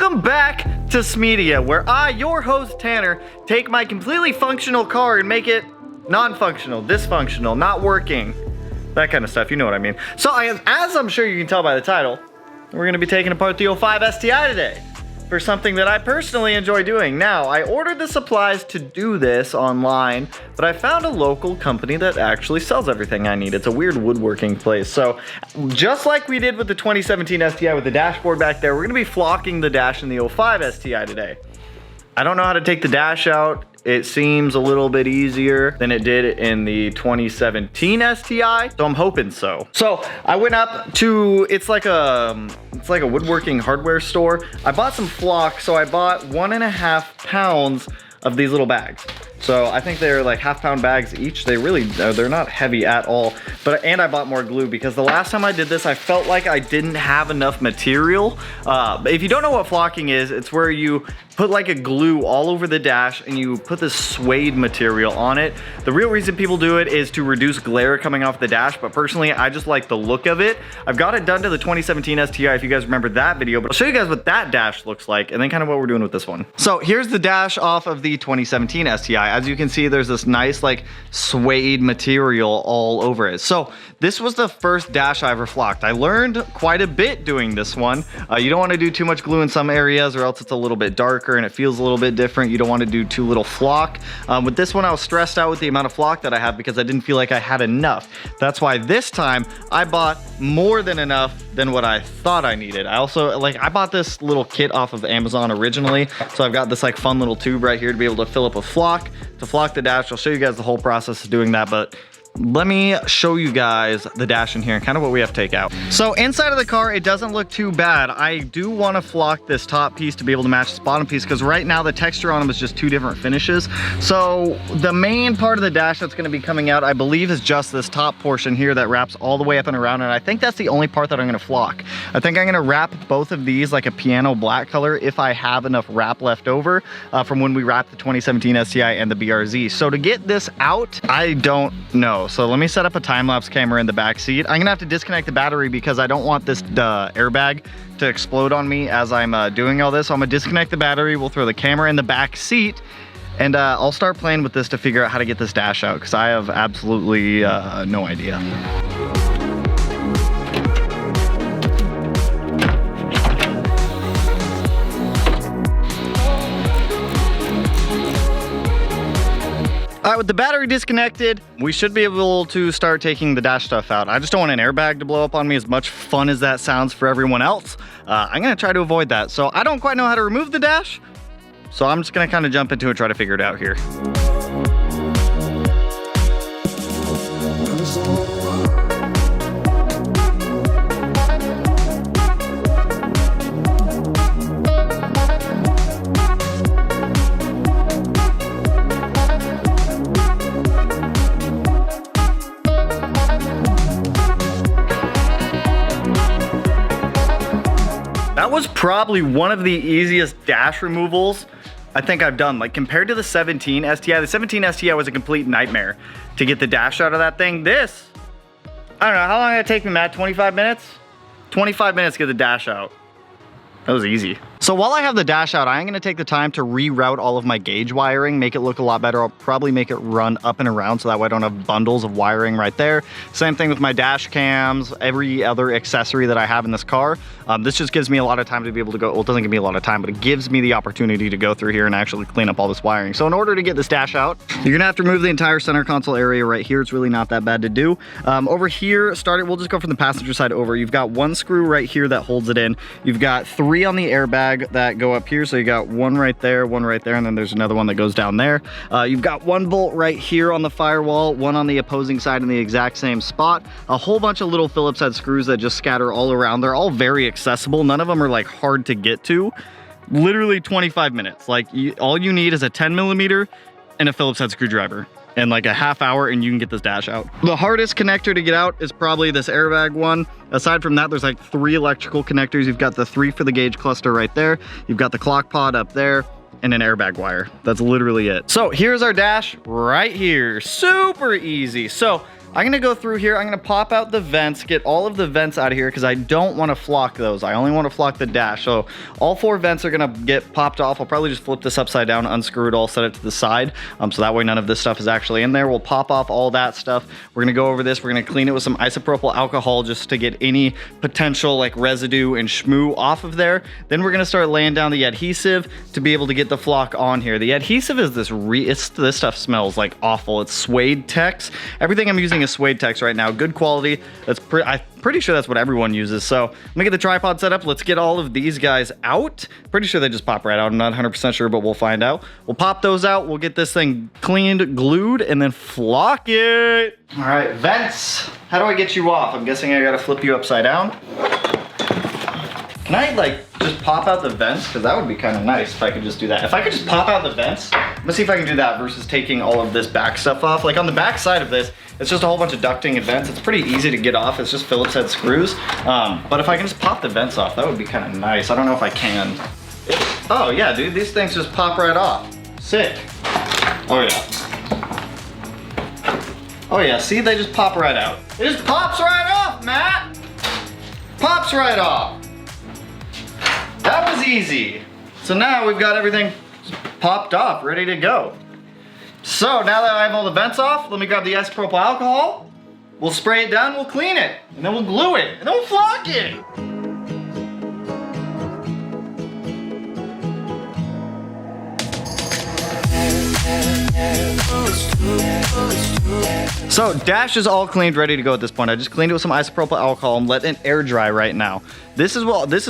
Welcome back to Smeedia, where I, your host Tanner, take my completely functional car and make it non-functional, dysfunctional, not working, that kind of stuff, you know what I mean. So as I'm sure you can tell by the title, we're gonna be taking apart the 05 STI today for something that I personally enjoy doing. Now, I ordered the supplies to do this online, but I found a local company that actually sells everything I need. It's a weird woodworking place. So just like we did with the 2017 STI with the dashboard back there, we're gonna be flocking the dash in the 05 STI today. I don't know how to take the dash out. It seems a little bit easier than it did in the 2017 STI, so I'm hoping so. So I went up to, it's like a woodworking hardware store. I bought some flock, so I bought 1.5 pounds of these little bags. So I think they're like half-pound bags each. They're not heavy at all. And I bought more glue because the last time I did this, I felt like I didn't have enough material. If you don't know what flocking is, it's where you put like a glue all over the dash and you put this suede material on it. The real reason people do it is to reduce glare coming off the dash, but personally, I just like the look of it. I've got it done to the 2017 STI if you guys remember that video, but I'll show you guys what that dash looks like and then kind of what we're doing with this one. So here's the dash off of the 2017 STI. As you can see, there's this nice like suede material all over it. So this was the first dash I ever flocked. I learned quite a bit doing this one. You don't want to do too much glue in some areas or else it's a little bit darker and it feels a little bit different. You don't want to do too little flock. With this one, I was stressed out with the amount of flock that I have because I didn't feel like I had enough. That's why this time I bought more than enough than what I thought I needed. I bought this little kit off of Amazon originally. So I've got this like fun little tube right here to be able to fill up with flock, to flock the dash. I'll show you guys the whole process of doing that, but let me show you guys the dash in here and kind of what we have to take out. So inside of the car, it doesn't look too bad. I do want to flock this top piece to be able to match this bottom piece because right now the texture on them is just two different finishes. So the main part of the dash that's going to be coming out, I believe, is just this top portion here that wraps all the way up and around, and I think that's the only part that I'm going to flock. I think I'm going to wrap both of these like a piano black color if I have enough wrap left over from when we wrapped the 2017 STI and the BRZ. So to get this out, I don't know. So let me set up a time-lapse camera in the back seat. I'm gonna have to disconnect the battery because I don't want this airbag to explode on me as I'm doing all this. So I'm gonna disconnect the battery. We'll throw the camera in the back seat and I'll start playing with this to figure out how to get this dash out because I have absolutely no idea. All right, with the battery disconnected, we should be able to start taking the dash stuff out. I just don't want an airbag to blow up on me, as much fun as that sounds for everyone else. I'm gonna try to avoid that. So I don't quite know how to remove the dash, so I'm just gonna kind of jump into it, try to figure it out here. That was probably one of the easiest dash removals I think I've done. Like compared to the 17 STI, the 17 STI was a complete nightmare to get the dash out of that thing. This, I don't know, how long did it take me, Matt? 25 minutes? 25 minutes to get the dash out. That was easy. So while I have the dash out, I am gonna take the time to reroute all of my gauge wiring, make it look a lot better. I'll probably make it run up and around so that way I don't have bundles of wiring right there. Same thing with my dash cams, every other accessory that I have in this car. This just gives me a lot of time to be able to go, well, it doesn't give me a lot of time, but it gives me the opportunity to go through here and actually clean up all this wiring. So in order to get this dash out, you're gonna have to remove the entire center console area right here. It's really not that bad to do. Over here, we'll just go from the passenger side over. You've got one screw right here that holds it in. You've got 3 on the airbag that go up here. So you got one right there, and then there's another one that goes down there. You've got 1 bolt right here on the firewall, 1 on the opposing side in the exact same spot. A whole bunch of little Phillips head screws that just scatter all around. They're all very accessible. None of them are like hard to get to. Literally 25 minutes. Like all you need is a 10mm and a Phillips head screwdriver. And like a half hour and you can get this dash out. The hardest connector to get out is probably this airbag one. Aside from that, there's like 3 electrical connectors. You've got the 3 for the gauge cluster right there. You've got the clock pod up there and an airbag wire. That's literally it. So here's our dash right here. Super easy. So I'm gonna go through here. I'm gonna pop out the vents, get all of the vents out of here because I don't want to flock those. I only want to flock the dash. So all 4 vents are gonna get popped off. I'll probably just flip this upside down, unscrew it all, set it to the side. So that way none of this stuff is actually in there. We'll pop off all that stuff. We're gonna go over this. We're gonna clean it with some isopropyl alcohol just to get any potential like residue and schmoo off of there. Then we're gonna start laying down the adhesive to be able to get the flock on here. The adhesive is this this stuff smells like awful. It's Suede Tex. Everything I'm using is Suede Tex right now. Good quality. I'm pretty sure that's what everyone uses. So I'm gonna get the tripod set up. Let's get all of these guys out. Pretty sure they just pop right out. I'm not 100% sure, but we'll find out. We'll pop those out. We'll get this thing cleaned, glued, and then flock it. All right, vents. How do I get you off? I'm guessing I gotta flip you upside down. Can I like just pop out the vents? Because that would be kind of nice if I could just do that. If I could just pop out the vents, let's see if I can do that versus taking all of this back stuff off. Like on the back side of this, it's just a whole bunch of ducting and vents. It's pretty easy to get off. It's just Phillips head screws. But if I can just pop the vents off, that would be kind of nice. I don't know if I can. Oh yeah, dude, these things just pop right off. Sick. Oh yeah. Oh yeah, see, they just pop right out. It just pops right off, Matt. Pops right off. That was easy. So now we've got everything popped off, ready to go. So now that I have all the vents off, let me grab the isopropyl alcohol. We'll spray it down, we'll clean it, and then we'll glue it, and then we'll flock it. So dash is all cleaned, ready to go at this point. I just cleaned it with some isopropyl alcohol and let it air dry right now. This is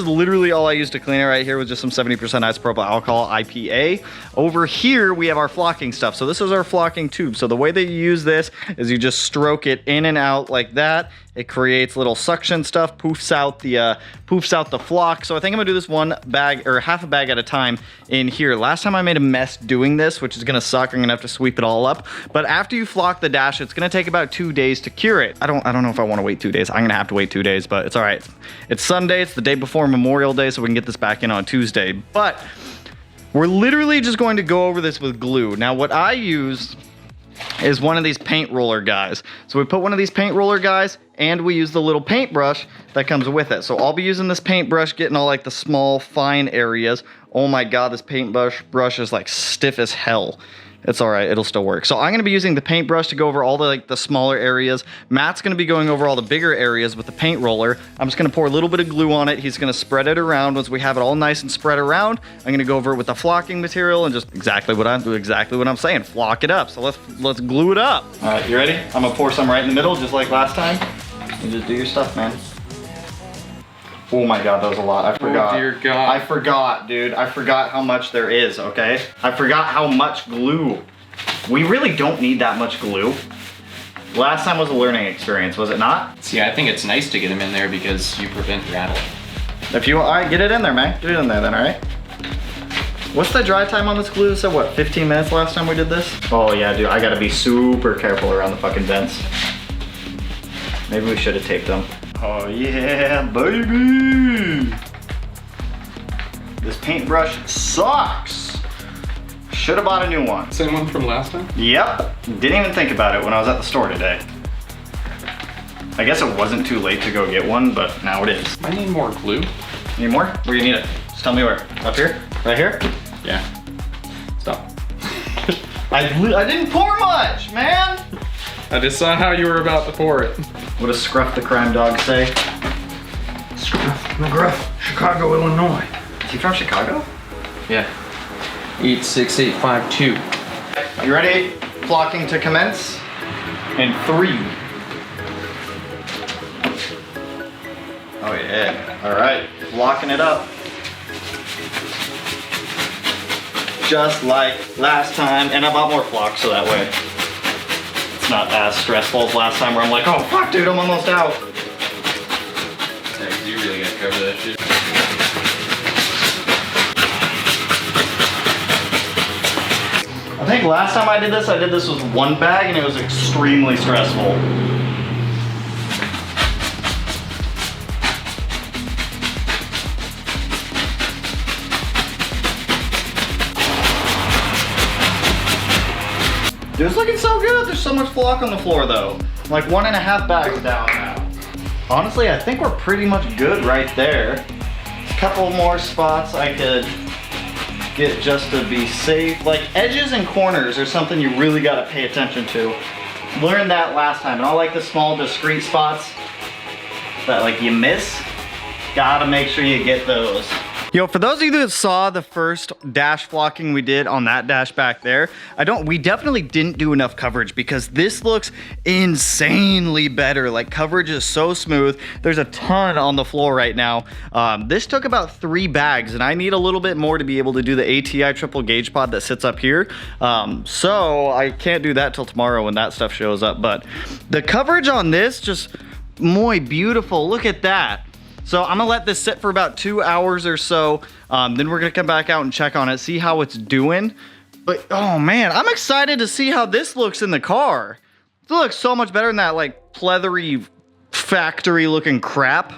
literally all I used to clean it right here with just some 70% isopropyl alcohol IPA. Over here we have our flocking stuff. So this is our flocking tube. So the way that you use this is you just stroke it in and out like that. It creates little suction stuff, poofs out the flock. So I think I'm gonna do this one bag or half a bag at a time in here. Last time I made a mess doing this, which is gonna suck. I'm gonna have to sweep it all up. But after you flock the dash, it's gonna take about 2 days to cure it. I don't know if I wanna wait 2 days. I'm gonna have to wait 2 days, but it's all right. It's Sunday, it's the day before Memorial Day, so we can get this back in on Tuesday. But we're literally just going to go over this with glue. Now what I use is one of these paint roller guys. So we put one of these paint roller guys and we use the little paintbrush that comes with it. So I'll be using this paintbrush, getting all like the small fine areas. Oh my God, this paintbrush is like stiff as hell. It's all right, it'll still work. So I'm gonna be using the paintbrush to go over all the smaller areas. Matt's gonna be going over all the bigger areas with the paint roller. I'm just gonna pour a little bit of glue on it. He's gonna spread it around. Once we have it all nice and spread around, I'm gonna go over it with the flocking material and just exactly what I'm saying, flock it up. So let's glue it up. All right, you ready? I'm gonna pour some right in the middle, just like last time. You just do your stuff, man. Oh my God, that was a lot. I forgot. Oh dear God. I forgot, dude. I forgot how much there is, okay? I forgot how much glue. We really don't need that much glue. Last time was a learning experience, was it not? See, I think it's nice to get them in there because you prevent rattling. If you, all right, get it in there, man. Get it in there then, all right? What's the dry time on this glue? So what, 15 minutes last time we did this? Oh yeah, dude, I gotta be super careful around the fucking vents. Maybe we should have taped them. Oh yeah, baby! This paintbrush sucks! Should have bought a new one. Same one from last time? Yep. Didn't even think about it when I was at the store today. I guess it wasn't too late to go get one, but now it is. I need more glue. Need more? Where do you need it? Just tell me where. Up here? Right here? Yeah. Stop. I didn't pour much, man! I just saw how you were about to pour it. What does Scruff the crime dog say? Scruff McGruff, Chicago, Illinois. Is he from Chicago? Yeah. 86852. You ready? Flocking to commence? In 3. Oh yeah. All right, locking it up. Just like last time, and I bought more flock so that way it's not as stressful as last time where I'm like, oh fuck dude, I'm almost out. Yeah, 'cause you really gotta cover that shit. I think last time I did this with 1 bag and it was extremely stressful. Dude, it's looking so good. There's so much flock on the floor though. like 1.5 bags down now. Honestly, I think we're pretty much good right there. A couple more spots I could get just to be safe. Like edges and corners are something you really gotta pay attention to. Learned that last time, and I like the small discrete spots that like you miss. Gotta make sure you get those. Yo, for those of you that saw the first dash flocking we did on that dash back there, we definitely didn't do enough coverage because this looks insanely better. Like coverage is so smooth. There's a ton on the floor right now. This took about 3 bags and I need a little bit more to be able to do the ATI triple gauge pod that sits up here. So I can't do that till tomorrow when that stuff shows up. But the coverage on this, just muy beautiful. Look at that. So I'm gonna let this sit for about 2 hours or so. Then we're gonna come back out and check on it, see how it's doing. But oh man, I'm excited to see how this looks in the car. It looks so much better than that like pleathery factory looking crap.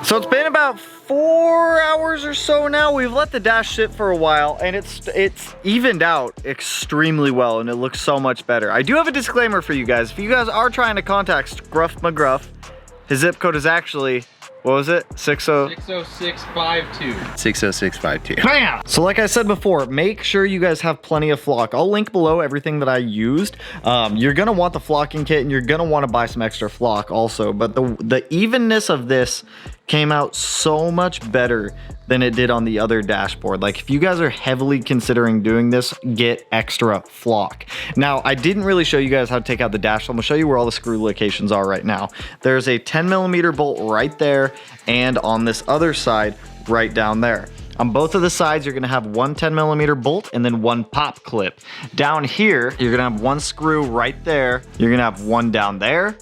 So it's been about 4 hours or so now. We've let the dash sit for a while and it's evened out extremely well and it looks so much better. I do have a disclaimer for you guys. If you guys are trying to contact Scruff McGruff, his zip code is actually, what was it? 60652. 60652. Bam! So like I said before, make sure you guys have plenty of flock. I'll link below everything that I used. You're gonna want the flocking kit and you're gonna wanna buy some extra flock also. But the evenness of this came out so much better than it did on the other dashboard. Like if you guys are heavily considering doing this, get extra flock. Now, I didn't really show you guys how to take out the dash, so I'm gonna show you where all the screw locations are right now. There's a 10mm bolt right there and on this other side right down there. On both of the sides, you're gonna have one 10mm bolt and then one pop clip. Down here, you're gonna have one screw right there. You're gonna have one down there,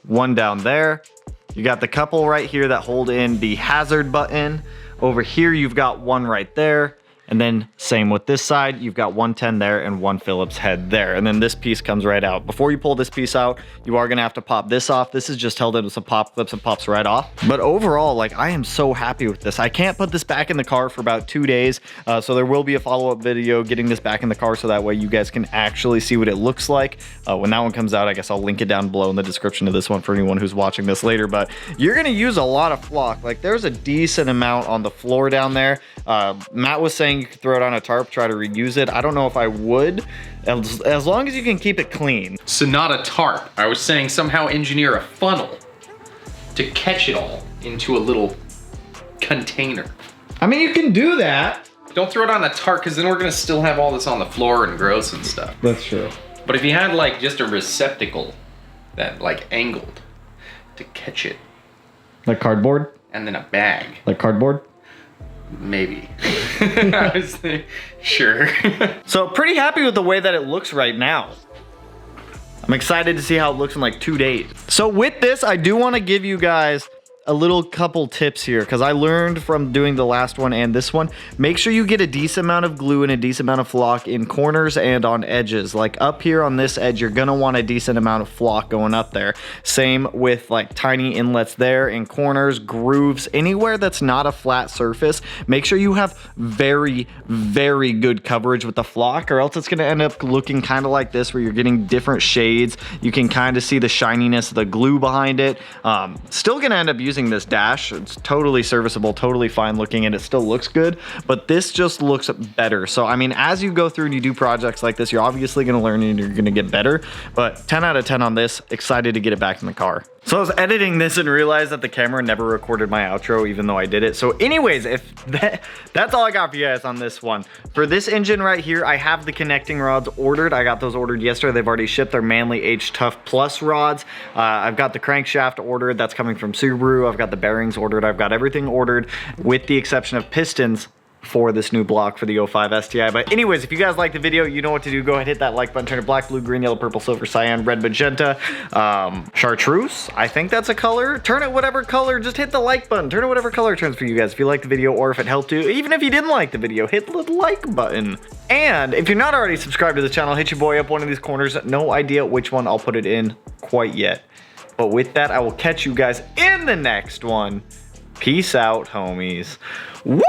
one down there. You got the couple right here that hold in the hazard button. Over here, you've got one right there. And then same with this side, you've got 110 there and one Phillips head there. And then this piece comes right out. Before you pull this piece out, you are gonna have to pop this off. This is just held in with some pop clips and pops right off. But overall, like I am so happy with this. I can't put this back in the car for about 2 days. So there will be a follow-up video getting this back in the car so that way you guys can actually see what it looks like. When that one comes out, I guess I'll link it down below in the description of this one for anyone who's watching this later. But you're gonna use a lot of flock. Like there's a decent amount on the floor down there. Matt was saying you could throw it on a tarp, try to reuse it. I don't know if I would, as long as you can keep it clean. So not a tarp. I was saying somehow engineer a funnel to catch it all into a little container. I mean, you can do that. Don't throw it on a tarp because then we're gonna still have all this on the floor and gross and stuff. That's true. But if you had like just a receptacle that like angled to catch it. Like cardboard? And then a bag. Like cardboard? Maybe. I was thinking, sure. So pretty happy with the way that it looks right now. I'm excited to see how it looks in like 2 days. So with this, I do want to give you guys a little couple tips here because I learned from doing the last one and this one. Make sure you get a decent amount of glue and a decent amount of flock in corners and on edges. Like up here on this edge, you're gonna want a decent amount of flock going up there. Same with like tiny inlets there in corners, grooves, anywhere that's not a flat surface. Make sure you have very, very good coverage with the flock or else it's gonna end up looking kind of like this where you're getting different shades. You can kind of see the shininess of the glue behind it. Still gonna end up using this dash. It's totally serviceable, totally fine looking, and it still looks good, but this just looks better. So I mean, as you go through and you do projects like this, you're obviously going to learn and you're going to get better, but 10 out of 10 on this. Excited to get it back in the car. So I was editing this and realized that the camera never recorded my outro even though I did it. So anyways, that's all I got for you guys on this one. For this engine right here, I have the connecting rods ordered. I got those ordered yesterday. They've already shipped. They're Manly H Tough Plus rods. I've got the crankshaft ordered. That's coming from Subaru. I've got the bearings ordered. I've got everything ordered with the exception of pistons for this new block for the 05 STI. But anyways, if you guys like the video, you know what to do. Go ahead, hit that like button, turn it black, blue, green, yellow, purple, silver, cyan, red, magenta, chartreuse. I think that's a color. Turn it whatever color, just hit the like button. Turn it whatever color it turns for you guys. If you like the video or if it helped you, even if you didn't like the video, hit the like button. And if you're not already subscribed to the channel, hit your boy up one of these corners. No idea which one I'll put it in quite yet. But with that, I will catch you guys in the next one. Peace out, homies. Woo!